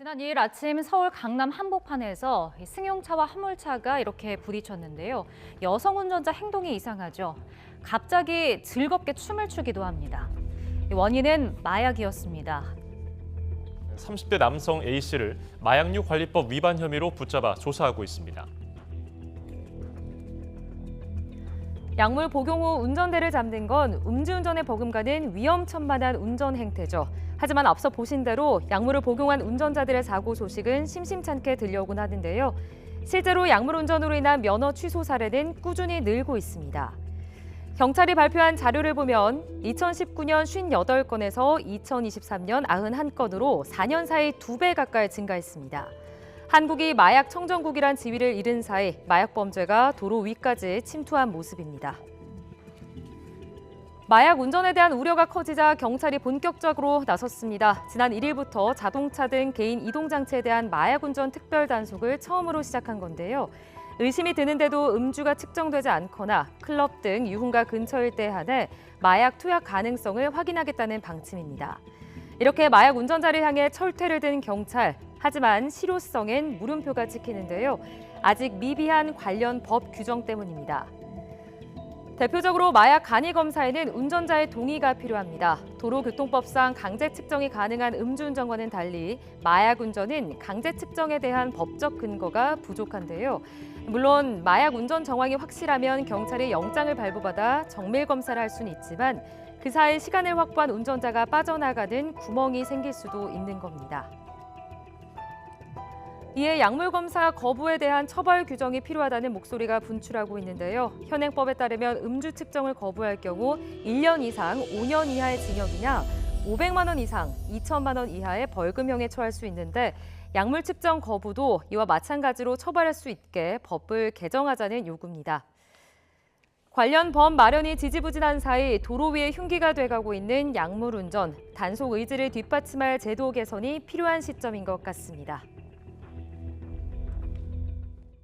지난 2일 아침 서울 강남 한복판에서 승용차와 화물차가 이렇게 부딪혔는데요. 여성 운전자 행동이 이상하죠. 갑자기 즐겁게 춤을 추기도 합니다. 원인은 마약이었습니다. 30대 남성 A씨를 마약류 관리법 위반 혐의로 붙잡아 조사하고 있습니다. 약물 복용 후 운전대를 잡는 건 음주운전에 버금가는 위험천만한 운전 행태죠. 하지만 앞서 보신 대로 약물을 복용한 운전자들의 사고 소식은 심심찮게 들려오곤 하는데요. 실제로 약물 운전으로 인한 면허 취소 사례는 꾸준히 늘고 있습니다. 경찰이 발표한 자료를 보면 2019년 58건에서 2023년 91건으로 4년 사이 2배 가까이 증가했습니다. 한국이 마약 청정국이란 지위를 잃은 사이 마약 범죄가 도로 위까지 침투한 모습입니다. 마약 운전에 대한 우려가 커지자 경찰이 본격적으로 나섰습니다. 지난 1일부터 자동차 등 개인 이동장치에 대한 마약 운전 특별 단속을 처음으로 시작한 건데요. 의심이 드는데도 음주가 측정되지 않거나 클럽 등 유흥가 근처일 때 한해 마약 투약 가능성을 확인하겠다는 방침입니다. 이렇게 마약 운전자를 향해 철퇴를 든 경찰. 하지만 실효성엔 물음표가 찍히는데요. 아직 미비한 관련 법 규정 때문입니다. 대표적으로 마약 간이 검사에는 운전자의 동의가 필요합니다. 도로교통법상 강제 측정이 가능한 음주운전과는 달리 마약 운전은 강제 측정에 대한 법적 근거가 부족한데요. 물론 마약 운전 정황이 확실하면 경찰이 영장을 발부받아 정밀 검사를 할 수는 있지만 그 사이 시간을 확보한 운전자가 빠져나가는 구멍이 생길 수도 있는 겁니다. 이에 약물 검사 거부에 대한 처벌 규정이 필요하다는 목소리가 분출하고 있는데요. 현행법에 따르면 음주 측정을 거부할 경우 1년 이상 5년 이하의 징역이나 500만 원 이상 2천만 원 이하의 벌금형에 처할 수 있는데 약물 측정 거부도 이와 마찬가지로 처벌할 수 있게 법을 개정하자는 요구입니다. 관련 법 마련이 지지부진한 사이 도로 위에 흉기가 돼가고 있는 약물 운전, 단속 의지를 뒷받침할 제도 개선이 필요한 시점인 것 같습니다.